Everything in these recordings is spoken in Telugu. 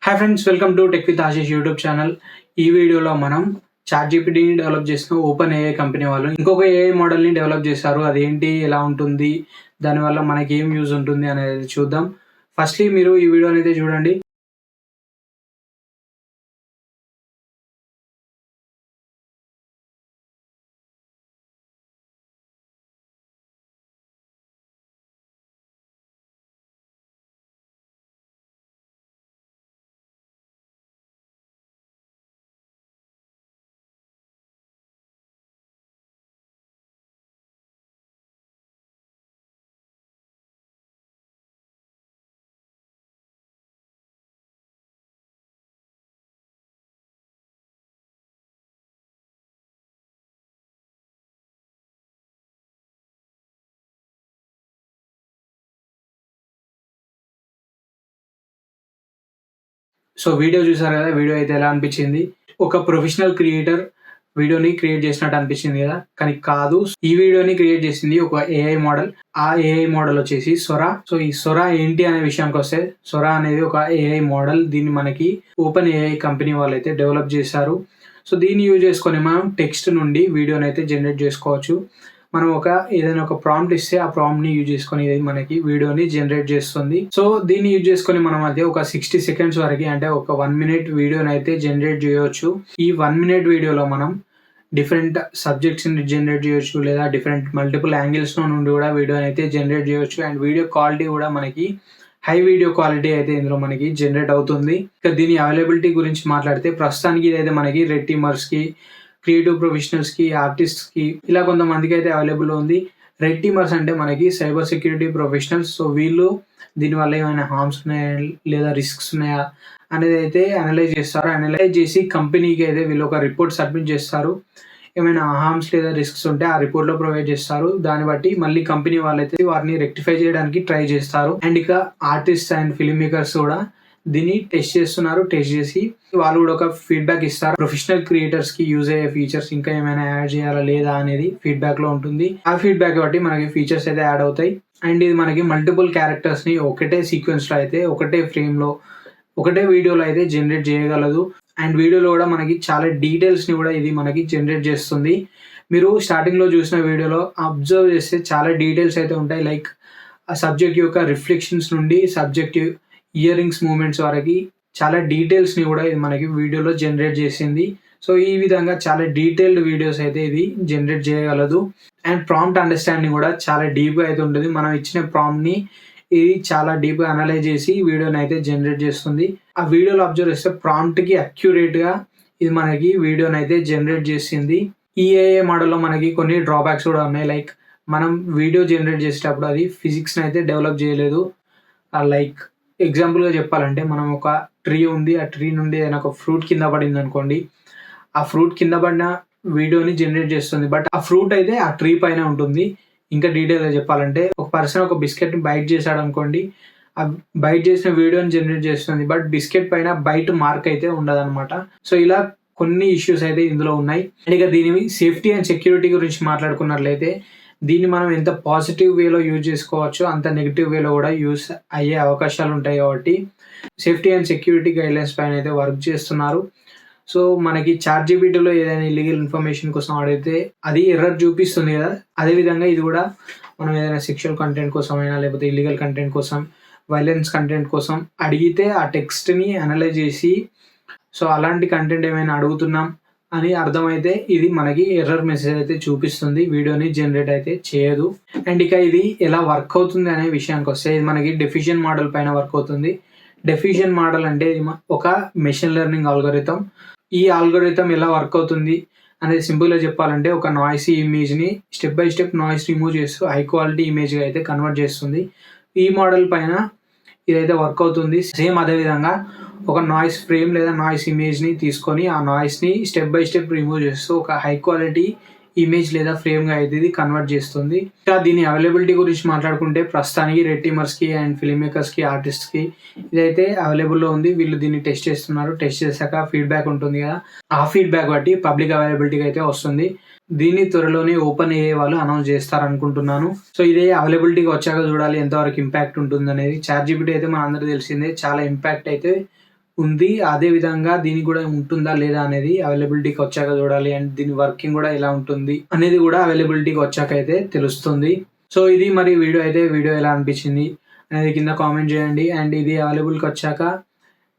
Hi friends, welcome to tech with Ashish YouTube channel. ఈ వీడియోలో మనం చాట్‌జీపీటీని డెవలప్ చేసిన ఓపెన్ ఏఐ కంపెనీ వాళ్ళు ఇంకొక ఏఐ మోడల్‌ని డెవలప్ చేశారు. అదేంటి? ఎలా ఉంటుంది? దానివల్ల మనకేం యూజ్ ఉంటుంది అనేది చూద్దాం. ఫస్ట్‌లీ మీరు ఈ వీడియోనైతే చూడండి. సో వీడియో చూసారు కదా! వీడియో అయితే ఎలా అనిపించింది? ఒక ప్రొఫెషనల్ క్రియేటర్ వీడియోని క్రియేట్ చేసినట్టు అనిపించింది కదా! కానీ కాదు. ఈ వీడియోని క్రియేట్ చేసింది ఒక ఏఐ మోడల్. ఆ ఏఐ మోడల్ వచ్చేసి సొరా. సో ఈ సొరా ఏంటి అనే విషయానికొస్తే, సొరా అనేది ఒక ఏఐ మోడల్. దీన్ని మనకి ఓపెన్ ఏఐ కంపెనీ వాళ్ళైతే డెవలప్ చేశారు. సో దీన్ని యూజ్ చేసుకొని మనం టెక్స్ట్ నుండి వీడియోనైతే జనరేట్ చేసుకోవచ్చు. మనం ఏదైనా ఒక ప్రాంప్ట్ ఇస్తే ఆ ప్రాంప్ట్‌ని యూజ్ చేసుకొని ఇది మనకి వీడియోని జనరేట్ చేస్తుంది. సో దీన్ని యూజ్ చేసుకొని మనం అయితే ఒక 60 సెకండ్స్ వరకి, అంటే ఒక 1 మినిట్ వీడియోనైతే జనరేట్ చేయొచ్చు. ఈ 1 మినిట్ వీడియోలో మనం డిఫరెంట్ సబ్జెక్ట్స్‌ని జనరేట్ చేయొచ్చు, లేదా డిఫరెంట్ మల్టిపుల్ యాంగిల్స్‌లో నుండి కూడా వీడియోనైతే జనరేట్ చేయొచ్చు. అండ్ వీడియో క్వాలిటీ కూడా మనకి హై వీడియో క్వాలిటీ అయితే ఇందులో మనకి జనరేట్ అవుతుంది. ఇక దీని అవైలబిలిటీ గురించి మాట్లాడితే, ప్రస్తుతానికి ఇదైతే మనకి రెడ్ టీమర్స్‌కి, క్రియేటివ్ ప్రొఫెషనల్స్‌కి, ఆర్టిస్ట్స్‌కి ఇలా కొంతమందికి అయితే అవైలబుల్ ఉంది. రెడ్ టీమర్స్ అంటే మనకి సైబర్ సెక్యూరిటీ ప్రొఫెషనల్స్. సో వీళ్ళు దీనివల్ల ఏమైనా హార్మ్స్ ఉన్నాయా, లేదా రిస్క్స్ ఉన్నాయా అనేది అయితే అనలైజ్ చేస్తారు. అనలైజ్ చేసి కంపెనీకి అయితే వీళ్ళు ఒక రిపోర్ట్ సబ్మిట్ చేస్తారు. ఏమైనా హార్మ్స్ లేదా రిస్క్స్ ఉంటే ఆ రిపోర్ట్‌లో ప్రొవైడ్ చేస్తారు. దాన్ని బట్టి మళ్ళీ కంపెనీ వాళ్ళైతే వాటిని రెక్టిఫై చేయడానికి ట్రై చేస్తారు. అండ్ ఇక ఆర్టిస్ట్స్ అండ్ ఫిల్మ్ మేకర్స్ కూడా దీన్ని టెస్ట్ చేస్తున్నారు. టెస్ట్ చేసి వాళ్ళు కూడా ఒక ఫీడ్‌బ్యాక్ ఇస్తారు. ప్రొఫెషనల్ క్రియేటర్స్‌కి యూజ్ అయ్యే ఫీచర్స్ ఇంకా ఏమైనా యాడ్ చేయాలా లేదా అనేది ఫీడ్‌బ్యాక్‌లో ఉంటుంది. ఆ ఫీడ్‌బ్యాక్ బట్టి మనకి ఫీచర్స్ అయితే యాడ్ అవుతాయి. అండ్ ఇది మనకి మల్టిపుల్ క్యారెక్టర్స్‌ని ఒకటే సీక్వెన్స్‌లో అయితే, ఒకటే ఫ్రేమ్‌లో, ఒకటే వీడియోలో అయితే జనరేట్ చేయగలదు. అండ్ వీడియోలో కూడా మనకి చాలా డీటెయిల్స్‌ని కూడా ఇది మనకి జనరేట్ చేస్తుంది. మీరు స్టార్టింగ్‌లో చూసిన వీడియోలో అబ్జర్వ్ చేస్తే చాలా డీటెయిల్స్ అయితే ఉంటాయి. లైక్ ఆ సబ్జెక్ట్ యొక్క రిఫ్లెక్షన్స్ నుండి సబ్జెక్ట్ ఇయర్ రింగ్స్ మూవ్‌మెంట్స్ వరకి చాలా డీటెయిల్స్‌ని కూడా ఇది మనకి వీడియోలో జనరేట్ చేసింది. సో ఈ విధంగా చాలా డీటెయిల్డ్ వీడియోస్ అయితే ఇది జనరేట్ చేయగలదు. అండ్ ప్రాంప్ట్ అండర్‌స్టాండింగ్ కూడా చాలా డీప్‌గా అయితే ఉంటుంది. మనం ఇచ్చిన ప్రాంప్ట్‌ని ఇది చాలా డీప్‌గా అనలైజ్ చేసి వీడియోనైతే జనరేట్ చేస్తుంది. ఆ వీడియోలో అబ్జర్వ్ చేస్తే ప్రాంప్ట్‌కి అక్యురేట్‌గా ఇది మనకి వీడియోనైతే జనరేట్ చేసింది. ఈ ఏఐ మోడల్‌లో మనకి కొన్ని డ్రాబ్యాక్స్ కూడా ఉన్నాయి. లైక్ మనం వీడియో జనరేట్ చేసేటప్పుడు అది ఫిజిక్స్‌ని అయితే డెవలప్ చేయలేదు. లైక్ ఎగ్జాంపుల్‌గా చెప్పాలంటే, మనం ఒక ట్రీ ఉంది. ఆ ట్రీ నుండి ఏదైనా ఒక ఫ్రూట్ కింద పడిందనుకోండి. ఆ ఫ్రూట్ కింద పడిన వీడియోని జనరేట్ చేస్తుంది. బట్ ఆ ఫ్రూట్ అయితే ఆ ట్రీ పైన ఉంటుంది. ఇంకా డీటెయిల్‌గా చెప్పాలంటే, ఒక పర్సన్ ఒక బిస్కెట్‌ని బైట్ చేశాడనుకోండి. ఆ బైట్ చేసిన వీడియోని జనరేట్ చేస్తుంది. బట్ బిస్కెట్ పైన బైట్ మార్క్ అయితే ఉండదనమాట. సో ఇలా కొన్ని ఇష్యూస్ అయితే ఇందులో ఉన్నాయి. అండ్ ఇక దీని సేఫ్టీ అండ్ సెక్యూరిటీ గురించి మాట్లాడుకున్నట్లయితే, దీన్ని మనం ఎంత పాజిటివ్ వేలో యూజ్ చేసుకోవచ్చో, అంత నెగెటివ్ వేలో కూడా యూజ్ అయ్యే అవకాశాలు ఉంటాయి. కాబట్టి సేఫ్టీ అండ్ సెక్యూరిటీ గైడ్‌లైన్స్ పైన అయితే వర్క్ చేస్తున్నారు. సో మనకి చాట్‌జీపీటీలో ఏదైనా ఇల్లీగల్ ఇన్ఫర్మేషన్ కోసం అడిగితే అది ఎర్రర్ చూపిస్తుంది కదా! అదేవిధంగా ఇది కూడా మనం ఏదైనా సెక్షువల్ కంటెంట్ కోసమైనా, లేకపోతే ఇల్లీగల్ కంటెంట్ కోసం, వైలెన్స్ కంటెంట్ కోసం అడిగితే ఆ టెక్స్ట్‌ని అనలైజ్ చేసి, సో అలాంటి కంటెంట్ ఏమైనా అడుగుతున్నాం అని అర్థమైతే ఇది మనకి ఎర్రర్ మెసేజ్ అయితే చూపిస్తుంది. వీడియోని జనరేట్ అయితే చేయదు. అండ్ ఇక ఇది ఎలా వర్క్ అవుతుంది అనే విషయానికొస్తే, ఇది మనకి డెఫిషన్ మోడల్ పైన వర్క్ అవుతుంది. డెఫిషన్ మోడల్ అంటే ఇది ఒక మెషిన్ లెర్నింగ్ అల్గోరిథం. ఈ అల్గోరిథం ఎలా వర్క్ అవుతుంది అనేది సింపుల్‌గా చెప్పాలంటే, ఒక నాయిసీ ఇమేజ్‌ని step by step noise remove చేస్తూ హై క్వాలిటీ ఇమేజ్‌గా అయితే కన్వర్ట్ చేస్తుంది. ఈ మోడల్ పైన ఇదైతే వర్క్ అవుతుంది. సేమ్ అదే విధంగా ఒక నాయిస్ ఫ్రేమ్ లేదా నాయిస్ ఇమేజ్‌ని తీసుకొని, ఆ నాయిస్‌ని స్టెప్ బై స్టెప్ రిమూవ్ చేస్తూ ఒక హై క్వాలిటీ ఇమేజ్ లేదా ఫ్రేమ్‌గా అయితే ఇది కన్వర్ట్ చేస్తుంది. ఇంకా దీని అవైలబిలిటీ గురించి మాట్లాడుకుంటే, ప్రస్తుతానికి రెడ్ టీమర్స్‌కి అండ్ ఫిల్మ్ మేకర్స్‌కి, ఆర్టిస్ట్‌కి ఇదైతే అవైలబుల్‌లో ఉంది. వీళ్ళు దీన్ని టెస్ట్ చేస్తున్నారు. టెస్ట్ చేశాక ఫీడ్‌బ్యాక్ ఉంటుంది కదా! ఆ ఫీడ్‌బ్యాక్ బట్టి పబ్లిక్ అవైలబిలిటీకి అయితే వస్తుంది. దీన్ని త్వరలోనే ఓపెన్ ఏఐ వాళ్ళు అనౌన్స్ చేస్తారనుకుంటున్నాను. సో ఇదే అవైలబిలిటీకి వచ్చాక చూడాలి ఎంతవరకు ఇంపాక్ట్ ఉంటుందనేది. చాట్‌జీపీటీ అయితే మనందరికీ తెలిసిందే, చాలా ఇంపాక్ట్ అయితే ఉంది. అదే విధంగా దీనికి కూడా ఉంటుందా లేదా అనేది అవైలబిలిటీకి వచ్చాక చూడాలి. అండ్ దీని వర్కింగ్ కూడా ఎలా ఉంటుంది అనేది కూడా అవైలబిలిటీకి వచ్చాక అయితే తెలుస్తుంది. సో ఇది మరి వీడియో ఎలా అనిపించింది అనేది కింద కామెంట్ చేయండి. అండ్ ఇది అవైలబుల్కి వచ్చాక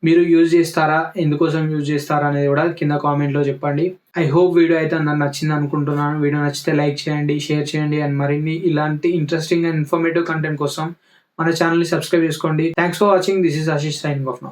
మీరు యూజ్ చేస్తారా, ఎందుకోసం యూజ్ చేస్తారా అనేది కూడా కింద కామెంట్లో చెప్పండి. ఐ హోప్ వీడియో అయితే అందరికి నచ్చింది అనుకుంటున్నాను. వీడియో నచ్చితే లైక్ చేయండి, షేర్ చేయండి. అండ్ మరిన్ని ఇలాంటి ఇంట్రెస్టింగ్ అండ్ ఇన్ఫర్మేటివ్ కంటెంట్ కోసం మన ఛానల్ని సబ్స్క్రైబ్ చేసుకోండి. Thanks for watching. This is Ashish signing off now.